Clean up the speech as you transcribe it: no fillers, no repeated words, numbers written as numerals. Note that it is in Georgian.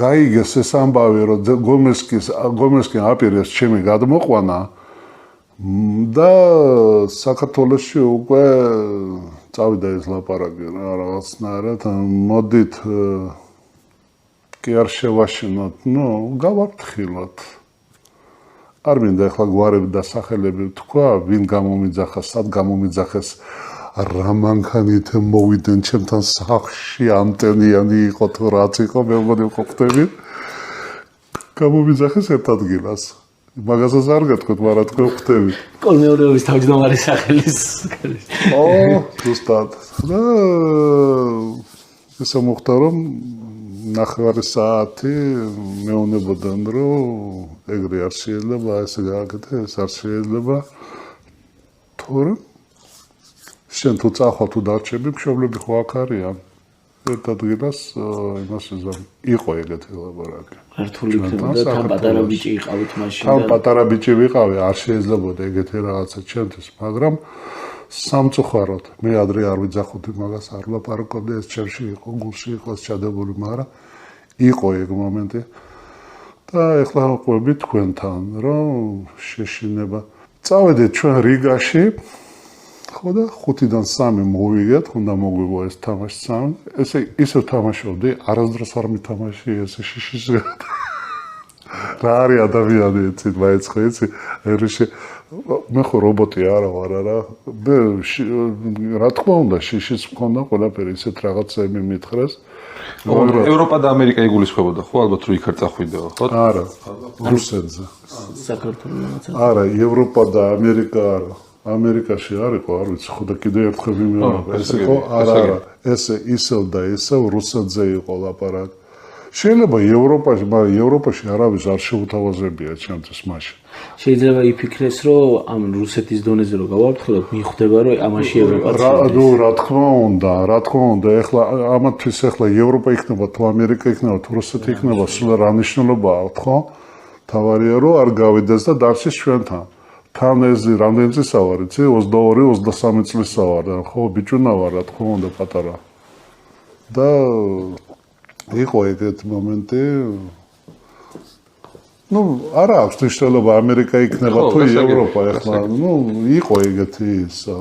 გაიგეს ეს ამბავი, რომ გომესკი აპირებს ჩემი გადმოყვანა და საქართველოში უკვე წავიდა ეს ლაპარაკი რა რაღაცნაირად მოდით კი არ შევაშინოთ, გავაფრთხილოთ. არ მინდა ახლა გვარები და სახელები თქვა, ვინ გამომიძახა, სად გამომიძახეს, რა მანქანით მოვიდნენ ჩემთან სახლში, ამტენიანი იყო თუ რაც იყო, მე მგონი ყოფტები. გამომიძახეს ერთ ადგილას. მაგასაც არ გეტყვით, მაგრამ თქვენ ხვდებით. კოლმეურეობის თავმჯდომარის სახელის. ზუსტად. და ესე მოხდა, რომ 9 საათი მეუბნებოდნენ, რომ ეგრე არ შეიძლება, ესე გააკეთე, ეს არ შეიძლება. თორემ შენ თუ წახვალ თუ დარჩები, მშობლები ხო აქ არიან. ერთ ადგილას იმას იყო ეგეთი ლაპარაკი. რთული იქნებოდა, თან პატარა ბიჭი იყავით მაშინ. თან პატარა ბიჭი ვიყავი, არ შეიძლებოდა ეგეთი რაღაცა ჩემთვის, მაგრამ სამწუხაროდ მე ადრე არ ვიძახოდი მაგას, არ ლაპარაკობდი, ეს ჩემში იყო, გულში იყო ჩადებული, მაგრამ იყო ეგ მომენტი. და ეხლა ყვები თქვენთან, რომ შეშინება. წავედით ჩვენ რიგაში, ხო და 5-დან 3 მოვიგეთ, უნდა მოგვიგო ეს თამაში 3. ესე ისევ თამაშობდი, არასდროს არ მითამაში ესე შიშის. რა არის ადამიანი იცით, მაინც ხო იცი? მე ხო რობოტი არა ვარ არა. რა თქმა უნდა, შიშიც მქონდა ყველაფერი, ისეთ რაღაცები მითხრეს. ევროპა და ამერიკა იგულისხმებოდა, ხო ალბათ რომ იქ არ წახვიდაო, ხო? არა, რუსეთზე. საქართველოს. არა, ევროპა და ამერიკა არა. ამერიკაში არ იყო, არ ვიცი, ხო და კიდე ერთხელ მიმეორება. ეს იყო, არა, ესე ისევ და ისევ რუსეთზე იყო ლაპარაკი. შეიძლება ევროპაში, მაგრამ ევროპაში არავის არ შეუთავაზებია ჩემთვის მაშინ. შეიძლება იფიქრეს, რომ ამ რუსეთის დონეზე რო გავაფრთხილოთ, მიხვდება, რომ ამაში ევროპაც რა თქმა უნდა, ეხლა ამათთვის ეხლა ევროპა იქნება, თუ ამერიკა იქნება, თუ რუსეთი იქნება, სულ რა მნიშვნელობა აქვს, ხო? თავარია რომ არ გავიდეს და დარჩეს ჩვენთან. თან ეს რამდენი წლისა ვარ, იცი? 22-23 წლისა ვარ და ხო ბიჭუნა ვარ, რა თქმა უნდა პატარა. და იყო ეგეთი მომენტი. არა აქვს მნიშვნელობა ამერიკა იქნება თუ ევროპა ეხლა, იყო ეგეთი ისა.